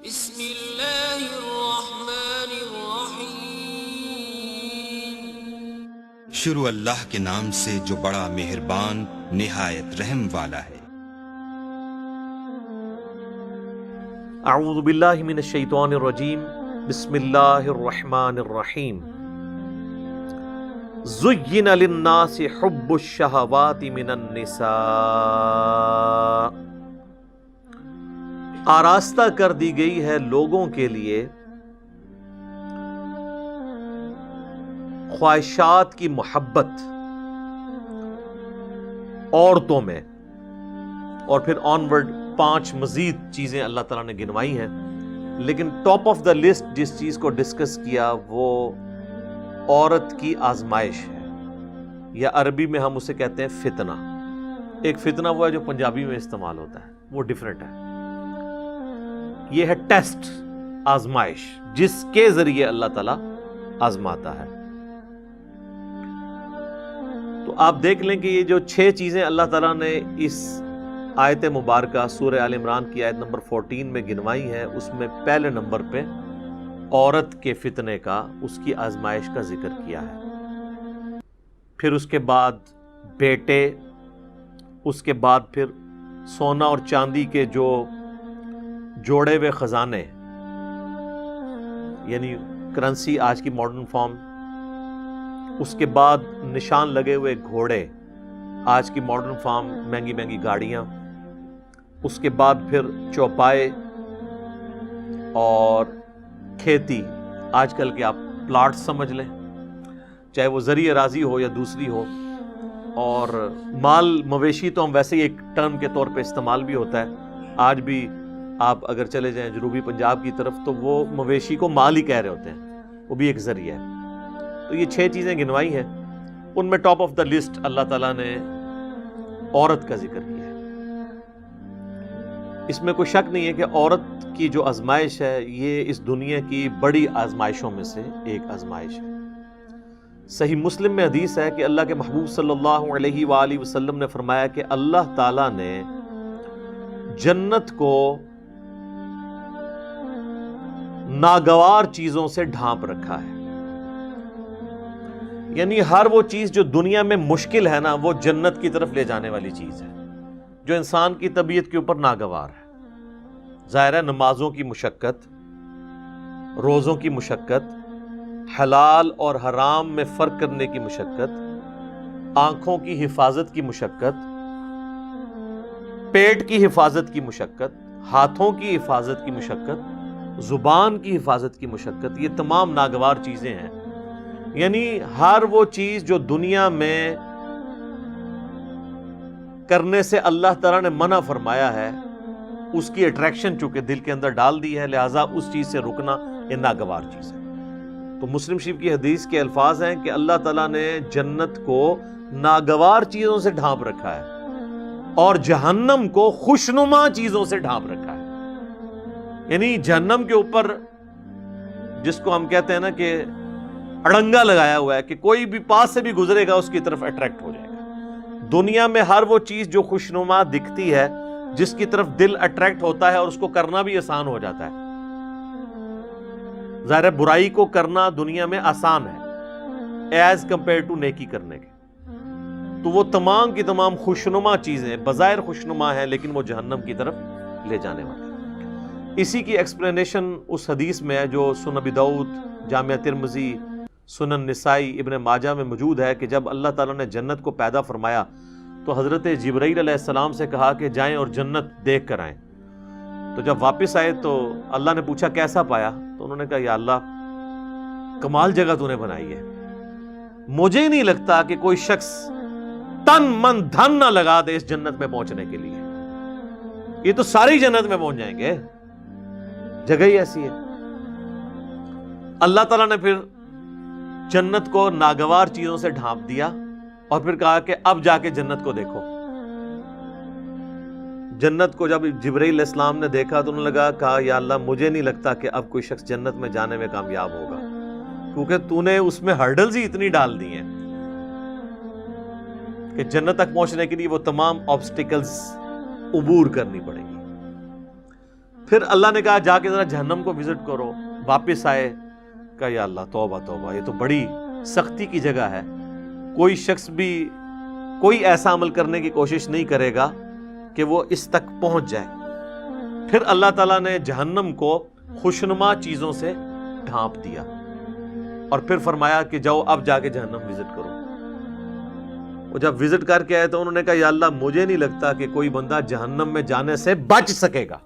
بسم اللہ الرحمن الرحیم۔ شروع اللہ کے نام سے جو بڑا مہربان نہایت رحم والا ہے۔ اعوذ باللہ من الشیطان الرجیم، بسم اللہ الرحمن الرحیم۔ زین للناس حب الشہوات من النساء، آراستہ کر دی گئی ہے لوگوں کے لیے خواہشات کی محبت عورتوں میں، اور پھر آنورڈ 5 مزید چیزیں اللہ تعالیٰ نے گنوائی ہیں، لیکن ٹاپ آف دا لسٹ جس چیز کو ڈسکس کیا وہ عورت کی آزمائش ہے، یا عربی میں ہم اسے کہتے ہیں فتنہ۔ ایک فتنہ وہ ہے جو پنجابی میں استعمال ہوتا ہے، وہ ڈیفرنٹ ہے۔ یہ ہے ٹیسٹ، آزمائش، جس کے ذریعے اللہ تعالیٰ آزماتا ہے۔ تو آپ دیکھ لیں کہ یہ جو 6 چیزیں اللہ تعالیٰ نے اس آیت مبارکہ سورہ آل عمران کی آیت نمبر 14 میں گنوائی ہے، اس میں پہلے نمبر پہ عورت کے فتنے کا، اس کی آزمائش کا ذکر کیا ہے۔ پھر اس کے بعد بیٹے، اس کے بعد پھر سونا اور چاندی کے جو جوڑے ہوئے خزانے، یعنی کرنسی آج کی ماڈرن فارم، اس کے بعد نشان لگے ہوئے گھوڑے، آج کی ماڈرن فارم مہنگی مہنگی گاڑیاں، اس کے بعد پھر چوپائے اور کھیتی، آج کل کے آپ پلاٹ سمجھ لیں، چاہے وہ زرعی اراضی ہو یا دوسری ہو، اور مال مویشی تو ہم ویسے ہی ایک ٹرم کے طور پہ استعمال بھی ہوتا ہے۔ آج بھی آپ اگر چلے جائیں جنوبی پنجاب کی طرف تو وہ مویشی کو مال ہی کہہ رہے ہوتے ہیں، وہ بھی ایک ذریعہ ہے۔ تو یہ 6 چیزیں گنوائی ہیں، ان میں ٹاپ آف دا لسٹ اللہ تعالیٰ نے عورت کا ذکر کیا ہے۔ اس میں کوئی شک نہیں ہے کہ عورت کی جو آزمائش ہے یہ اس دنیا کی بڑی آزمائشوں میں سے ایک آزمائش ہے۔ صحیح مسلم میں حدیث ہے کہ اللہ کے محبوب صلی اللہ علیہ وآلہ وسلم نے فرمایا کہ اللہ تعالیٰ نے جنت کو ناگوار چیزوں سے ڈھانپ رکھا ہے، یعنی ہر وہ چیز جو دنیا میں مشکل ہے نا، وہ جنت کی طرف لے جانے والی چیز ہے، جو انسان کی طبیعت کے اوپر ناگوار ہے۔ ظاہر ہے نمازوں کی مشقت، روزوں کی مشقت، حلال اور حرام میں فرق کرنے کی مشقت، آنکھوں کی حفاظت کی مشقت، پیٹ کی حفاظت کی مشقت، ہاتھوں کی حفاظت کی مشقت، زبان کی حفاظت کی مشقت، یہ تمام ناگوار چیزیں ہیں۔ یعنی ہر وہ چیز جو دنیا میں کرنے سے اللہ تعالیٰ نے منع فرمایا ہے، اس کی اٹریکشن چونکہ دل کے اندر ڈال دی ہے، لہٰذا اس چیز سے رکنا یہ ناگوار چیز ہے۔ تو مسلم شریف کی حدیث کے الفاظ ہیں کہ اللہ تعالیٰ نے جنت کو ناگوار چیزوں سے ڈھانپ رکھا ہے اور جہنم کو خوشنما چیزوں سے ڈھانپ رکھا ہے۔ یعنی جہنم کے اوپر جس کو ہم کہتے ہیں نا کہ اڑنگا لگایا ہوا ہے کہ کوئی بھی پاس سے بھی گزرے گا اس کی طرف اٹریکٹ ہو جائے گا۔ دنیا میں ہر وہ چیز جو خوشنما دکھتی ہے، جس کی طرف دل اٹریکٹ ہوتا ہے اور اس کو کرنا بھی آسان ہو جاتا ہے۔ ظاہر ہے برائی کو کرنا دنیا میں آسان ہے ایز کمپیئر ٹو نیکی کرنے کے، تو وہ تمام کی تمام خوشنما چیزیں بظاہر خوشنما ہیں لیکن وہ جہنم کی طرف لے جانے والی۔ اسی کی ایکسپلینیشن اس حدیث میں ہے جو سنن ابی داؤد، جامعہ ترمذی، سنن نسائی، ابن ماجہ میں موجود ہے کہ جب اللہ تعالیٰ نے جنت کو پیدا فرمایا تو حضرت جبرائیل علیہ السلام سے کہا کہ جائیں اور جنت دیکھ کر آئیں۔ تو جب واپس آئے تو اللہ نے پوچھا کیسا پایا، تو انہوں نے کہا یا اللہ کمال جگہ تو نے بنائی ہے، مجھے ہی نہیں لگتا کہ کوئی شخص تن من دھن نہ لگا دے اس جنت میں پہنچنے کے لیے، یہ تو ساری جنت میں پہنچ جائیں گے، جگہ ہی ایسی ہے۔ اللہ تعالیٰ نے پھر جنت کو ناگوار چیزوں سے ڈھانپ دیا اور پھر کہا کہ اب جا کے جنت کو دیکھو۔ جنت کو جب جبرائیل علیہ السلام نے دیکھا تو انہوں نے کہا یا اللہ مجھے نہیں لگتا کہ اب کوئی شخص جنت میں جانے میں کامیاب ہوگا، کیونکہ تو نے اس میں ہرڈلز ہی اتنی ڈال دی ہیں کہ جنت تک پہنچنے کے لیے وہ تمام آبسٹیکلز عبور کرنی پڑیں گی۔ پھر اللہ نے کہا جا کے ذرا جہنم کو وزٹ کرو. واپس آئے, کہا یا اللہ توبہ توبہ, یہ تو بڑی سختی کی جگہ ہے, کوئی شخص بھی کوئی ایسا عمل کرنے کی کوشش نہیں کرے گا کہ وہ اس تک پہنچ جائے. پھر اللہ تعالیٰ نے جہنم کو خوشنما چیزوں سے ڈھانپ دیا اور پھر فرمایا کہ جاؤ اب جا کے جہنم وزٹ کرو. وہ جب وزٹ کر کے آئے تو انہوں نے کہا یا اللہ مجھے نہیں لگتا کہ کوئی بندہ جہنم میں جانے سے بچ سکے گا,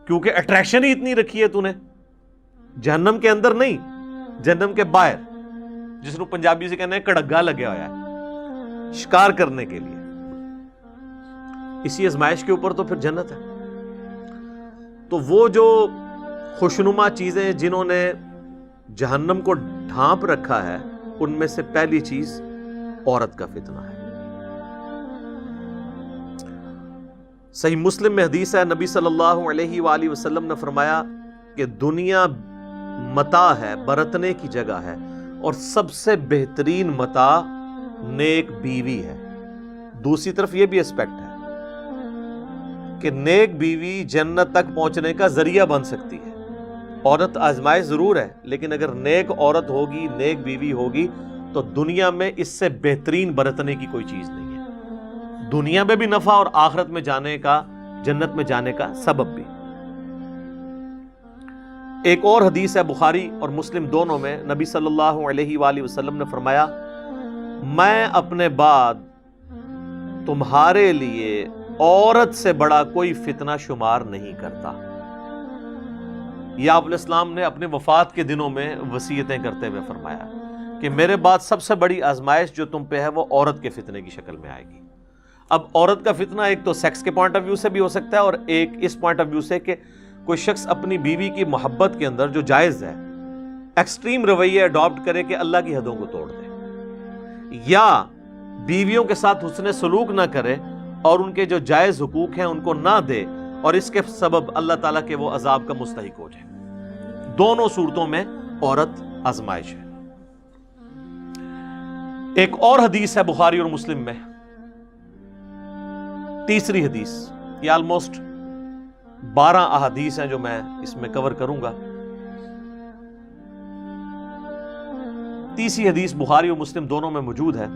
کیونکہ اٹریکشن ہی اتنی رکھی ہے تو نے, جہنم کے اندر نہیں, جہنم کے باہر, جس کو پنجابی سے کہنا ہے کڑگا لگیا ہوا ہے شکار کرنے کے لیے. اسی آزمائش کے اوپر تو پھر جنت ہے. تو وہ جو خوشنما چیزیں جنہوں نے جہنم کو ڈھانپ رکھا ہے, ان میں سے پہلی چیز عورت کا فتنہ ہے. صحیح مسلم میں حدیث ہے, نبی صلی اللہ علیہ وآلہ وسلم نے فرمایا کہ دنیا متاع ہے, برتنے کی جگہ ہے, اور سب سے بہترین متاع نیک بیوی ہے. دوسری طرف یہ بھی اسپیکٹ ہے کہ نیک بیوی جنت تک پہنچنے کا ذریعہ بن سکتی ہے. عورت آزمائش ضرور ہے, لیکن اگر نیک عورت ہوگی, نیک بیوی ہوگی, تو دنیا میں اس سے بہترین برتنے کی کوئی چیز نہیں ہے. دنیا میں بھی نفع اور آخرت میں جانے کا, جنت میں جانے کا سبب بھی. ایک اور حدیث ہے بخاری اور مسلم دونوں میں, نبی صلی اللہ علیہ وآلہ وسلم نے فرمایا میں اپنے بعد تمہارے لیے عورت سے بڑا کوئی فتنہ شمار نہیں کرتا. یہ آپ علیہ السلام نے اپنے وفات کے دنوں میں وصیتیں کرتے ہوئے فرمایا کہ میرے بعد سب سے بڑی آزمائش جو تم پہ ہے وہ عورت کے فتنے کی شکل میں آئے گی. اب عورت کا فتنہ ایک تو سیکس کے پوائنٹ آف ویو سے بھی ہو سکتا ہے, اور ایک اس پوائنٹ آف ویو سے کہ کوئی شخص اپنی بیوی کی محبت کے اندر جو جائز ہے ایکسٹریم رویے اڈاپٹ کرے کہ اللہ کی حدوں کو توڑ دے, یا بیویوں کے ساتھ حسن سلوک نہ کرے اور ان کے جو جائز حقوق ہیں ان کو نہ دے, اور اس کے سبب اللہ تعالیٰ کے وہ عذاب کا مستحق ہو جائے. دونوں صورتوں میں عورت آزمائش ہے. ایک اور حدیث ہے بخاری اور مسلم میں, تیسری حدیث, یہ آلموسٹ 12 احادیث ہیں جو میں اس میں کور کروں گا. تیسری حدیث بخاری اور مسلم دونوں میں موجود ہے.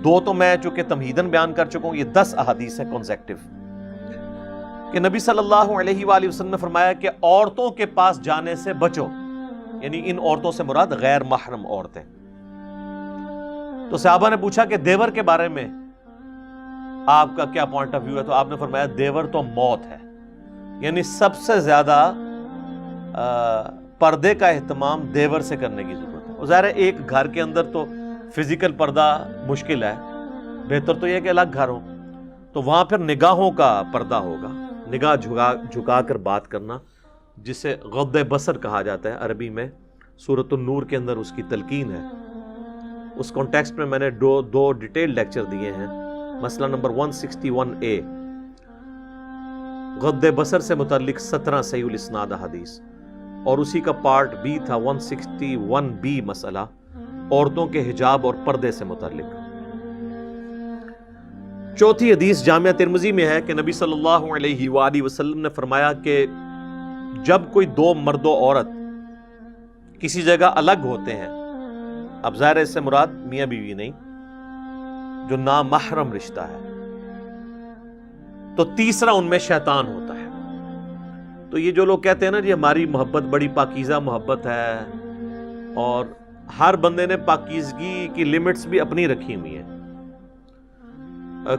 2 تو میں چونکہ تمہیدن بیان کر چکا ہوں, یہ 10 احادیث ہیں کنسیکٹیو, کہ نبی صلی اللہ علیہ وآلہ وسلم نے فرمایا کہ عورتوں کے پاس جانے سے بچو, یعنی ان عورتوں سے مراد غیر محرم عورتیں. تو صحابہ نے پوچھا کہ دیور کے بارے میں آپ کا کیا پوائنٹ آف ویو ہے, تو آپ نے فرمایا دیور تو موت ہے, یعنی سب سے زیادہ پردے کا اہتمام دیور سے کرنے کی ضرورت ہے. ظاہر ہے ایک گھر کے اندر تو فزیکل پردہ مشکل ہے, بہتر تو یہ کہ الگ گھر ہو, تو وہاں پھر نگاہوں کا پردہ ہوگا, نگاہ جھکا کر بات کرنا, جسے غض بصر کہا جاتا ہے عربی میں. سورۃ النور کے اندر اس کی تلقین ہے. اس کانٹیکسٹ میں میں نے دو ڈیٹیل لیکچر دیے ہیں. مسئلہ نمبر 161A, غض بصر سے متعلق 17 صحیح الاسناد حدیث, اور اسی کا پارٹ B تھا 161B مسئلہ عورتوں کے حجاب اور پردے سے متعلق. چوتھی حدیث جامعہ ترمذی میں ہے کہ نبی صلی اللہ علیہ وآلہ وسلم نے فرمایا کہ جب کوئی 2 مرد و عورت کسی جگہ الگ ہوتے ہیں, اب ظاہر ہے اس سے مراد میاں بیوی نہیں, جو نامحرم رشتہ ہے, تو تیسرا ان میں شیطان ہوتا ہے. تو یہ جو لوگ کہتے ہیں نا جی ہماری محبت بڑی پاکیزہ محبت ہے, اور ہر بندے نے پاکیزگی کی لیمٹس بھی اپنی رکھی ہوئی ہیں.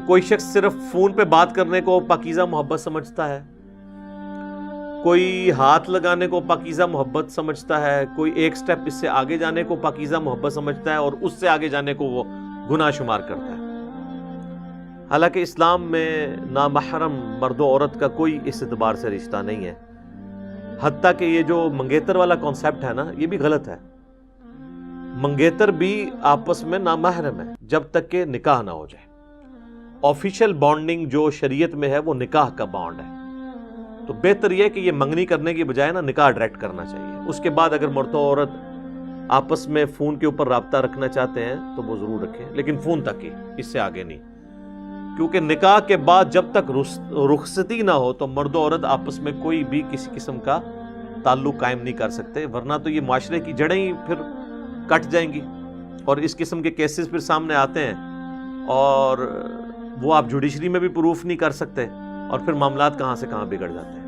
کوئی شخص صرف فون پہ بات کرنے کو پاکیزہ محبت سمجھتا ہے, کوئی ہاتھ لگانے کو پاکیزہ محبت سمجھتا ہے, کوئی ایک سٹیپ اس سے آگے جانے کو پاکیزہ محبت سمجھتا ہے, اور اس سے آگے جانے کو وہ گناہ شمار کرتا ہے. حالانکہ اسلام میں نامحرم مرد و عورت کا کوئی اس اعتبار سے رشتہ نہیں ہے. حتیٰ کہ یہ جو منگیتر والا کانسیپٹ ہے نا, یہ بھی غلط ہے. منگیتر بھی آپس میں نامحرم ہے جب تک کہ نکاح نہ ہو جائے. آفیشیل بانڈنگ جو شریعت میں ہے وہ نکاح کا بانڈ ہے. تو بہتر یہ کہ یہ منگنی کرنے کی بجائے نا نکاح ڈائریکٹ کرنا چاہیے. اس کے بعد اگر مرد و عورت آپس میں فون کے اوپر رابطہ رکھنا چاہتے ہیں تو وہ ضرور رکھیں, لیکن فون تک ہی, اس سے آگے نہیں, کیونکہ نکاح کے بعد جب تک رخصتی نہ ہو تو مرد و عورت آپس میں کوئی بھی کسی قسم کا تعلق قائم نہیں کر سکتے، ورنہ تو یہ معاشرے کی جڑیں ہی پھر کٹ جائیں گی، اور اس قسم کے کیسز پھر سامنے آتے ہیں اور وہ آپ جوڈیشری میں بھی پروف نہیں کر سکتے، اور پھر معاملات کہاں سے کہاں بگڑ جاتے ہیں۔